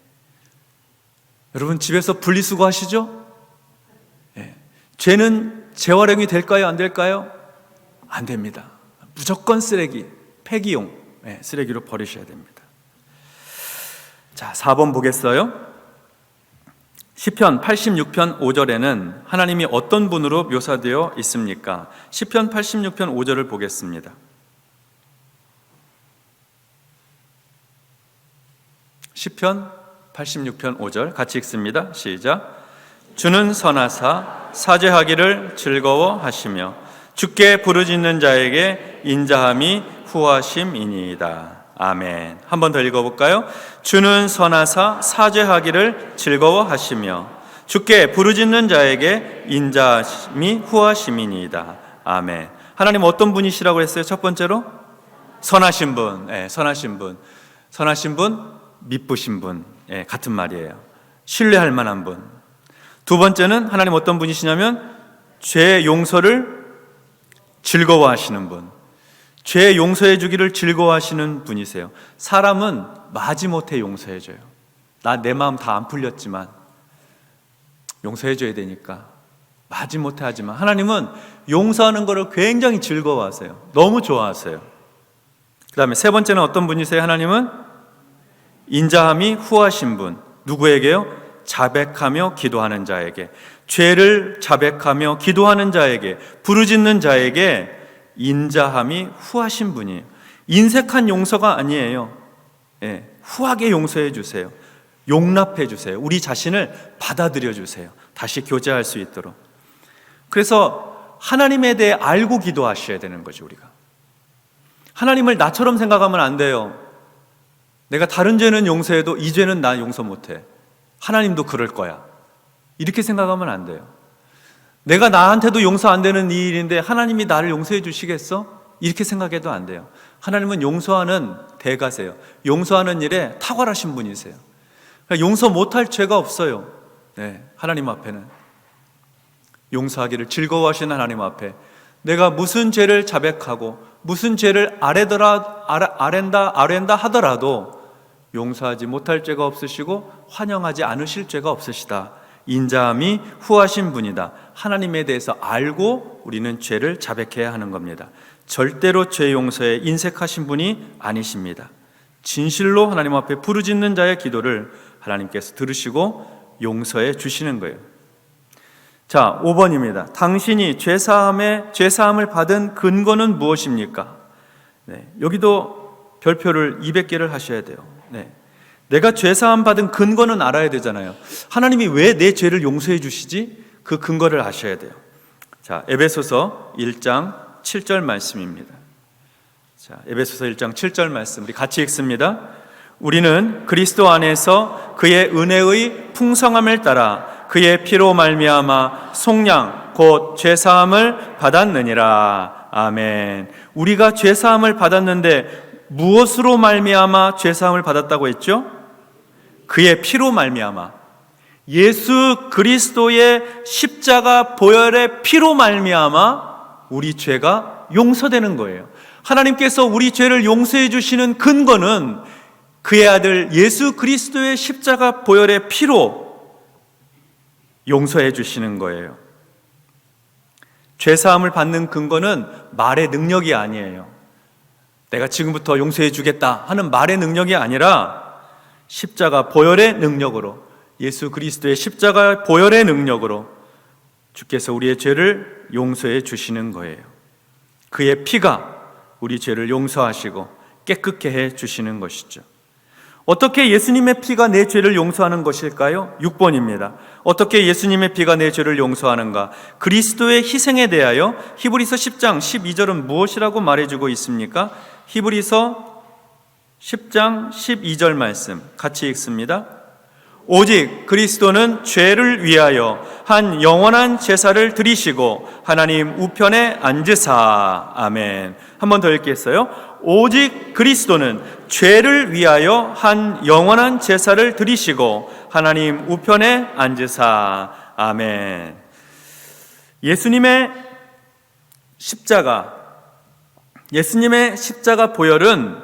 여러분 집에서 분리수거 하시죠? 예. 죄는 재활용이 될까요? 안 될까요? 안 됩니다. 무조건 쓰레기, 폐기용, 예, 쓰레기로 버리셔야 됩니다. 자, 4번 보겠어요? 시편 86편 5절에는 하나님이 어떤 분으로 묘사되어 있습니까? 시편 86편 5절을 보겠습니다. 시편 86편 5절 같이 읽습니다. 시작. 주는 선하사 사죄하기를 즐거워하시며 주께 부르짖는 자에게 인자함이 후하심이니이다. 아멘. 한 번 더 읽어볼까요? 주는 선하사 사죄하기를 즐거워하시며 주께 부르짖는 자에게 인자함이 후하심이니이다. 아멘. 하나님 어떤 분이시라고 했어요? 첫 번째로 선하신 분. 네, 선하신 분. 선하신 분, 미쁘신 분. 네, 같은 말이에요. 신뢰할 만한 분. 두 번째는 하나님 어떤 분이시냐면 죄 용서를 즐거워하시는 분. 죄 용서해 주기를 즐거워하시는 분이세요. 사람은 마지못해 용서해 줘요. 내 마음 다 안 풀렸지만 용서해 줘야 되니까 마지못해 하지만 하나님은 용서하는 것을 굉장히 즐거워하세요. 너무 좋아하세요. 그 다음에 세 번째는 어떤 분이세요? 하나님은 인자함이 후하신 분. 누구에게요? 자백하며 기도하는 자에게, 죄를 자백하며 기도하는 자에게, 부르짖는 자에게 인자함이 후하신 분이에요. 인색한 용서가 아니에요. 예, 후하게 용서해 주세요. 용납해 주세요. 우리 자신을 받아들여 주세요. 다시 교제할 수 있도록. 그래서 하나님에 대해 알고 기도하셔야 되는 거죠. 우리가 하나님을 나처럼 생각하면 안 돼요. 내가 다른 죄는 용서해도 이 죄는 나 용서 못해. 하나님도 그럴 거야. 이렇게 생각하면 안 돼요. 내가 나한테도 용서 안 되는 이 일인데 하나님이 나를 용서해 주시겠어? 이렇게 생각해도 안 돼요. 하나님은 용서하는 대가세요. 용서하는 일에 탁월하신 분이세요. 그러니까 용서 못할 죄가 없어요. 네, 하나님 앞에는. 용서하기를 즐거워하시는 하나님 앞에 내가 무슨 죄를 자백하고 무슨 죄를 아랜다 하더라도 용서하지 못할 죄가 없으시고 환영하지 않으실 죄가 없으시다. 인자함이 후하신 분이다. 하나님에 대해서 알고 우리는 죄를 자백해야 하는 겁니다. 절대로 죄 용서에 인색하신 분이 아니십니다. 진실로 하나님 앞에 부르짖는 자의 기도를 하나님께서 들으시고 용서해 주시는 거예요. 자, 5번입니다. 당신이 죄사함을 받은 근거는 무엇입니까? 네, 여기도 별표를 200개를 하셔야 돼요. 네. 내가 죄사함 받은 근거는 알아야 되잖아요. 하나님이 왜 내 죄를 용서해 주시지? 그 근거를 아셔야 돼요. 자, 에베소서 1장 7절 말씀입니다. 자, 에베소서 1장 7절 말씀 우리 같이 읽습니다. 우리는 그리스도 안에서 그의 은혜의 풍성함을 따라 그의 피로 말미암아 속량 곧 죄사함을 받았느니라. 아멘. 우리가 죄사함을 받았는데 무엇으로 말미암아 죄사함을 받았다고 했죠? 그의 피로 말미암아. 예수 그리스도의 십자가 보혈의 피로 말미암아 우리 죄가 용서되는 거예요. 하나님께서 우리 죄를 용서해 주시는 근거는 그의 아들 예수 그리스도의 십자가 보혈의 피로 용서해 주시는 거예요. 죄사함을 받는 근거는 말의 능력이 아니에요. 내가 지금부터 용서해 주겠다 하는 말의 능력이 아니라 십자가 보혈의 능력으로, 예수 그리스도의 십자가 보혈의 능력으로 주께서 우리의 죄를 용서해 주시는 거예요. 그의 피가 우리 죄를 용서하시고 깨끗게 해 주시는 것이죠. 어떻게 예수님의 피가 내 죄를 용서하는 것일까요? 6번입니다. 어떻게 예수님의 피가 내 죄를 용서하는가? 그리스도의 희생에 대하여 히브리서 10장 12절은 무엇이라고 말해주고 있습니까? 히브리서 10장 12절 말씀 같이 읽습니다. 오직 그리스도는 죄를 위하여 한 영원한 제사를 드리시고 하나님 우편에 앉으사. 아멘. 한 번 더 읽겠어요. 오직 그리스도는 죄를 위하여 한 영원한 제사를 드리시고 하나님 우편에 앉으사. 아멘. 예수님의 십자가 보혈은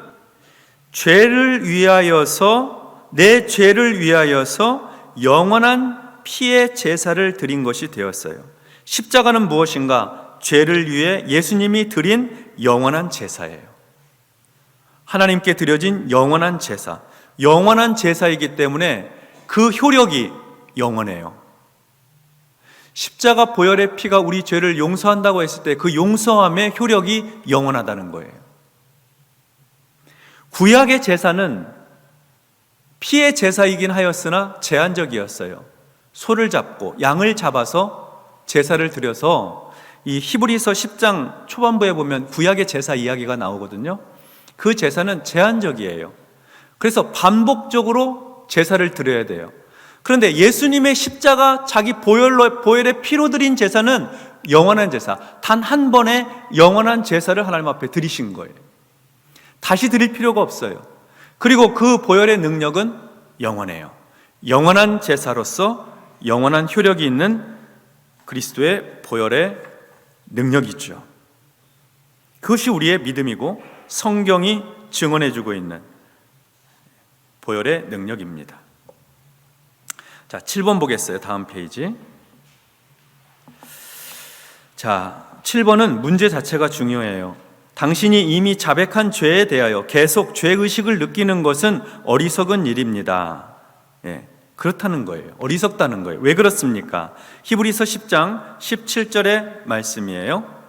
죄를 위하여서, 내 죄를 위하여서 영원한 피의 제사를 드린 것이 되었어요. 십자가는 무엇인가? 죄를 위해 예수님이 드린 영원한 제사예요. 하나님께 드려진 영원한 제사. 영원한 제사이기 때문에 그 효력이 영원해요. 십자가 보혈의 피가 우리 죄를 용서한다고 했을 때 그 용서함의 효력이 영원하다는 거예요. 구약의 제사는 피의 제사이긴 하였으나 제한적이었어요. 소를 잡고 양을 잡아서 제사를 드려서, 이 히브리서 10장 초반부에 보면 구약의 제사 이야기가 나오거든요. 그 제사는 제한적이에요. 그래서 반복적으로 제사를 드려야 돼요. 그런데 예수님의 십자가 자기 보혈의 피로 드린 제사는 영원한 제사, 단 한 번의 영원한 제사를 하나님 앞에 드리신 거예요. 다시 드릴 필요가 없어요. 그리고 그 보혈의 능력은 영원해요. 영원한 제사로서 영원한 효력이 있는 그리스도의 보혈의 능력이죠. 그것이 우리의 믿음이고 성경이 증언해주고 있는 보혈의 능력입니다. 자, 7번 보겠어요. 다음 페이지. 자, 7번은 문제 자체가 중요해요. 당신이 이미 자백한 죄에 대하여 계속 죄의식을 느끼는 것은 어리석은 일입니다. 예, 그렇다는 거예요. 어리석다는 거예요. 왜 그렇습니까? 히브리서 10장 17절의 말씀이에요.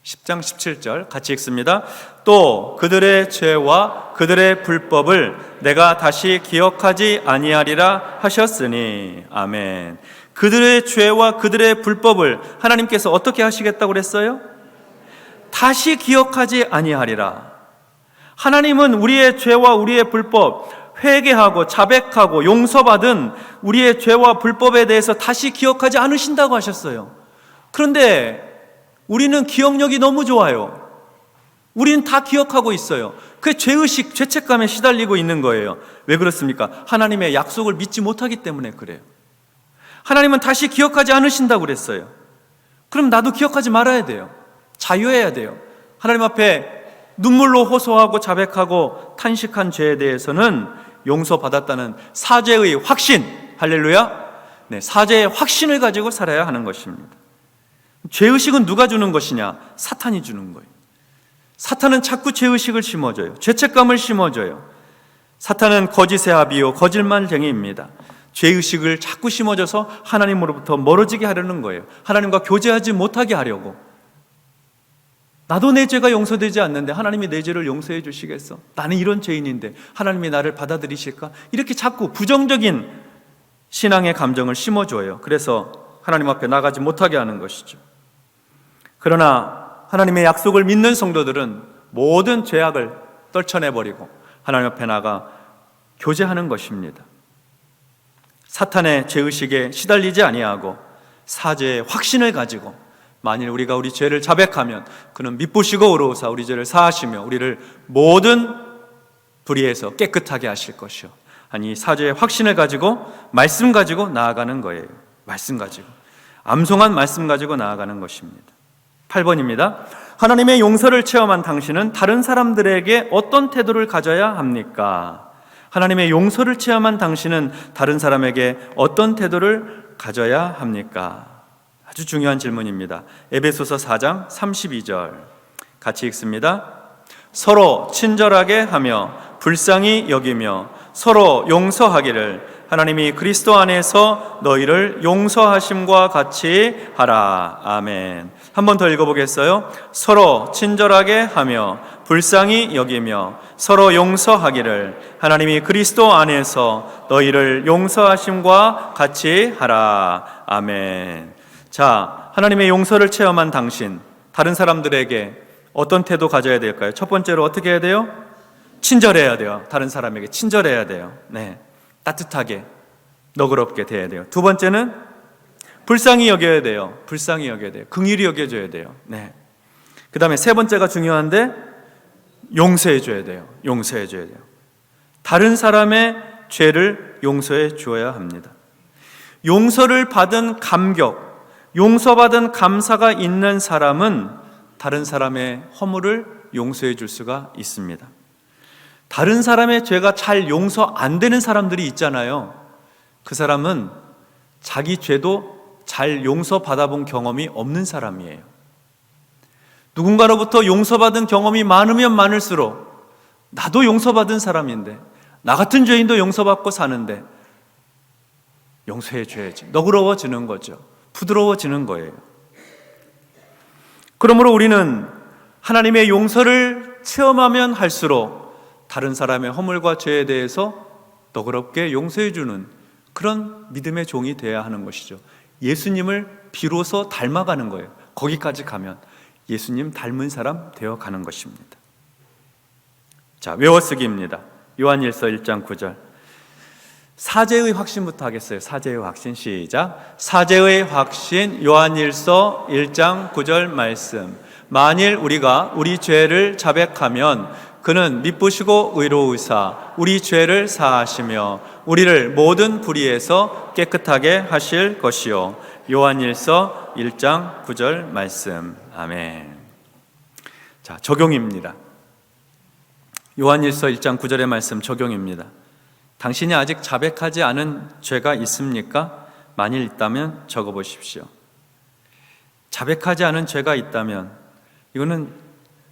10장 17절 같이 읽습니다. 또 그들의 죄와 그들의 불법을 내가 다시 기억하지 아니하리라 하셨으니. 아멘. 그들의 죄와 그들의 불법을 하나님께서 어떻게 하시겠다고 그랬어요? 다시 기억하지 아니하리라. 하나님은 우리의 죄와 우리의 불법, 회개하고 자백하고 용서받은 우리의 죄와 불법에 대해서 다시 기억하지 않으신다고 하셨어요. 그런데 우리는 기억력이 너무 좋아요. 우리는 다 기억하고 있어요. 그 죄의식, 죄책감에 시달리고 있는 거예요. 왜 그렇습니까? 하나님의 약속을 믿지 못하기 때문에 그래요. 하나님은 다시 기억하지 않으신다고 그랬어요. 그럼 나도 기억하지 말아야 돼요. 자유해야 돼요. 하나님 앞에 눈물로 호소하고 자백하고 탄식한 죄에 대해서는 용서받았다는 사죄의 확신, 할렐루야. 네, 사죄의 확신을 가지고 살아야 하는 것입니다. 죄의식은 누가 주는 것이냐? 사탄이 주는 거예요. 사탄은 자꾸 죄의식을 심어줘요. 죄책감을 심어줘요. 사탄은 거짓의 아비요 거짓말쟁이입니다. 죄의식을 자꾸 심어줘서 하나님으로부터 멀어지게 하려는 거예요. 하나님과 교제하지 못하게 하려고. 나도 내 죄가 용서되지 않는데 하나님이 내 죄를 용서해 주시겠어? 나는 이런 죄인인데 하나님이 나를 받아들이실까? 이렇게 자꾸 부정적인 신앙의 감정을 심어줘요. 그래서 하나님 앞에 나가지 못하게 하는 것이죠. 그러나 하나님의 약속을 믿는 성도들은 모든 죄악을 떨쳐내버리고 하나님 앞에 나가 교제하는 것입니다. 사탄의 죄의식에 시달리지 아니하고 사죄의 확신을 가지고, 만일 우리가 우리 죄를 자백하면 그는 미쁘시고 의로우사 우리 죄를 사하시며 우리를 모든 불의에서 깨끗하게 하실 것이요. 아니, 사죄의 확신을 가지고 말씀 가지고 나아가는 거예요. 말씀 가지고, 암송한 말씀 가지고 나아가는 것입니다. 8번입니다. 하나님의 용서를 체험한 당신은 다른 사람들에게 어떤 태도를 가져야 합니까? 하나님의 용서를 체험한 당신은 다른 사람에게 어떤 태도를 가져야 합니까? 아주 중요한 질문입니다. 에베소서 4장 32절 같이 읽습니다. 서로 친절하게 하며 불쌍히 여기며 서로 용서하기를 하나님이 그리스도 안에서 너희를 용서하심과 같이 하라. 아멘. 한 번 더 읽어보겠어요? 서로 친절하게 하며 불쌍히 여기며 서로 용서하기를 하나님이 그리스도 안에서 너희를 용서하심과 같이 하라. 아멘. 자, 하나님의 용서를 체험한 당신, 다른 사람들에게 어떤 태도 가져야 될까요? 첫 번째로 어떻게 해야 돼요? 친절해야 돼요. 다른 사람에게 친절해야 돼요. 네, 따뜻하게, 너그럽게 대해야 돼요. 두 번째는 불쌍히 여겨야 돼요. 불쌍히 여겨야 돼요. 긍휼히 여겨줘야 돼요. 네. 그 다음에 세 번째가 중요한데 용서해줘야 돼요. 용서해줘야 돼요. 다른 사람의 죄를 용서해 주어야 합니다. 용서를 받은 감격, 용서받은 감사가 있는 사람은 다른 사람의 허물을 용서해 줄 수가 있습니다. 다른 사람의 죄가 잘 용서 안 되는 사람들이 있잖아요. 그 사람은 자기 죄도 잘 용서받아본 경험이 없는 사람이에요. 누군가로부터 용서받은 경험이 많으면 많을수록 나도 용서받은 사람인데, 나 같은 죄인도 용서받고 사는데 용서해 줘야지. 너그러워지는 거죠. 부드러워지는 거예요. 그러므로 우리는 하나님의 용서를 체험하면 할수록 다른 사람의 허물과 죄에 대해서 너그럽게 용서해 주는 그런 믿음의 종이 되어야 하는 것이죠. 예수님을 비로소 닮아가는 거예요. 거기까지 가면 예수님 닮은 사람 되어가는 것입니다. 자, 외워쓰기입니다. 요한일서 1장 9절. 사죄의 확신부터 하겠어요. 사죄의 확신. 시작. 사죄의 확신. 요한일서 1장 9절 말씀. 만일 우리가 우리 죄를 자백하면 그는 미쁘시고 의로우사 우리 죄를 사하시며 우리를 모든 불의에서 깨끗하게 하실 것이요. 요한일서 1장 9절 말씀. 아멘. 자, 적용입니다. 요한일서 1장 9절의 말씀 적용입니다. 당신이 아직 자백하지 않은 죄가 있습니까? 만일 있다면 적어보십시오. 자백하지 않은 죄가 있다면 이거는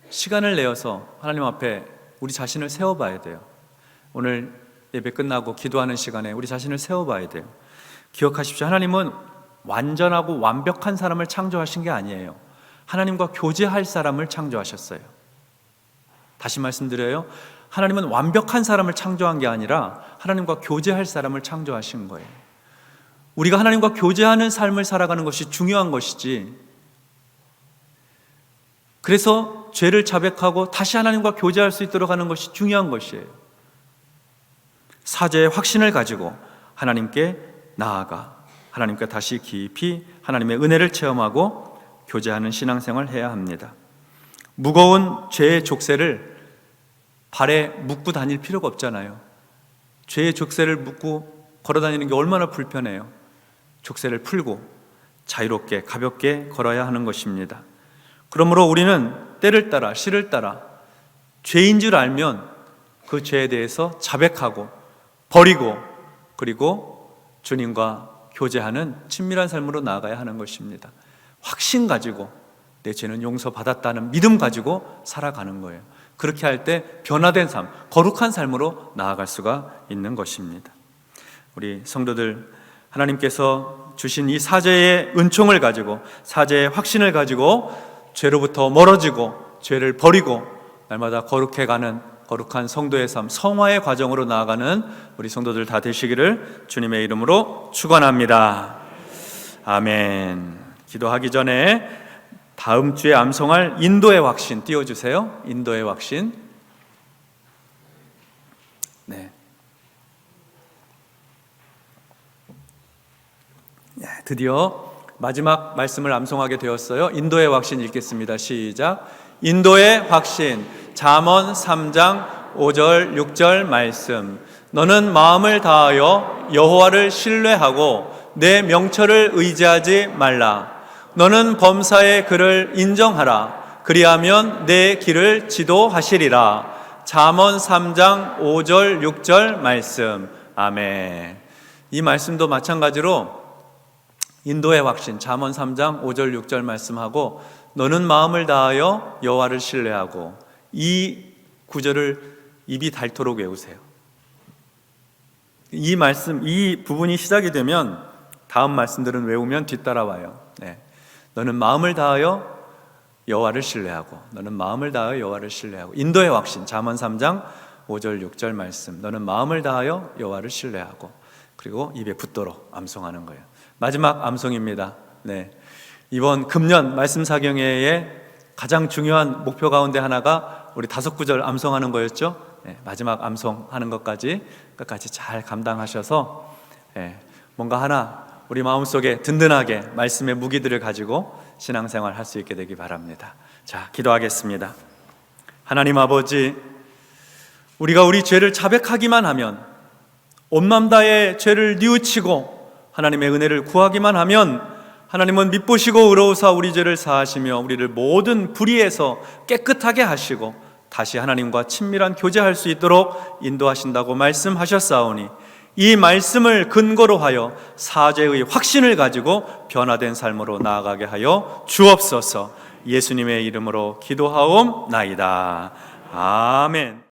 시간을 내어서 하나님 앞에 우리 자신을 세워봐야 돼요. 오늘 예배 끝나고 기도하는 시간에 우리 자신을 세워봐야 돼요. 기억하십시오. 하나님은 완전하고 완벽한 사람을 창조하신 게 아니에요. 하나님과 교제할 사람을 창조하셨어요. 다시 말씀드려요. 하나님은 완벽한 사람을 창조한 게 아니라 하나님과 교제할 사람을 창조하신 거예요. 우리가 하나님과 교제하는 삶을 살아가는 것이 중요한 것이지, 그래서 죄를 자백하고 다시 하나님과 교제할 수 있도록 하는 것이 중요한 것이에요. 사죄의 확신을 가지고 하나님께 나아가 하나님께 다시 깊이 하나님의 은혜를 체험하고 교제하는 신앙생활을 해야 합니다. 무거운 죄의 족쇄를 발에 묶고 다닐 필요가 없잖아요. 죄의 족쇄를 묶고 걸어 다니는 게 얼마나 불편해요. 족쇄를 풀고 자유롭게 가볍게 걸어야 하는 것입니다. 그러므로 우리는 때를 따라 시를 따라 죄인 줄 알면 그 죄에 대해서 자백하고 버리고 그리고 주님과 교제하는 친밀한 삶으로 나아가야 하는 것입니다. 확신 가지고 내 죄는 용서받았다는 믿음 가지고 살아가는 거예요. 그렇게 할 때 변화된 삶, 거룩한 삶으로 나아갈 수가 있는 것입니다. 우리 성도들, 하나님께서 주신 이 사죄의 은총을 가지고 사죄의 확신을 가지고 죄로부터 멀어지고 죄를 버리고 날마다 거룩해가는 거룩한 성도의 삶, 성화의 과정으로 나아가는 우리 성도들 다 되시기를 주님의 이름으로 축원합니다. 아멘. 기도하기 전에 다음 주에 암송할 인도의 확신 띄워주세요. 인도의 확신. 네. 드디어 마지막 말씀을 암송하게 되었어요. 인도의 확신 읽겠습니다. 시작. 인도의 확신. 잠언 3장 5절 6절 말씀. 너는 마음을 다하여 여호와를 신뢰하고 내 명철을 의지하지 말라. 너는 범사의 그를 인정하라. 그리하면 내 길을 지도하시리라. 잠언 3장 5절 6절 말씀. 아멘. 이 말씀도 마찬가지로 인도의 확신, 잠언 3장 5절 6절 말씀하고 너는 마음을 다하여 여호와를 신뢰하고, 이 구절을 입이 닳도록 외우세요. 이 말씀, 이 부분이 시작이 되면 다음 말씀들은 외우면 뒤따라와요. 네. 너는 마음을 다하여 여호와를 신뢰하고, 너는 마음을 다하여 여호와를 신뢰하고. 인도의 확신, 잠언 3장 5절 6절 말씀. 너는 마음을 다하여 여호와를 신뢰하고. 그리고 입에 붙도록 암송하는 거예요. 마지막 암송입니다. 네. 이번 금년 말씀 사경회의 가장 중요한 목표 가운데 하나가 우리 5구절 암송하는 거였죠. 네. 마지막 암송하는 것까지 끝까지 잘 감당하셔서 뭔가 하나 우리 마음속에 든든하게 말씀의 무기들을 가지고 신앙생활 할 수 있게 되기 바랍니다. 자, 기도하겠습니다. 하나님 아버지, 우리가 우리 죄를 자백하기만 하면, 온 맘 다해 죄를 뉘우치고 하나님의 은혜를 구하기만 하면 하나님은 미쁘시고 의로우사 우리 죄를 사하시며 우리를 모든 불의에서 깨끗하게 하시고 다시 하나님과 친밀한 교제할 수 있도록 인도하신다고 말씀하셨사오니, 이 말씀을 근거로 하여 사죄의 확신을 가지고 변화된 삶으로 나아가게 하여 주옵소서. 예수님의 이름으로 기도하옵나이다. 아멘.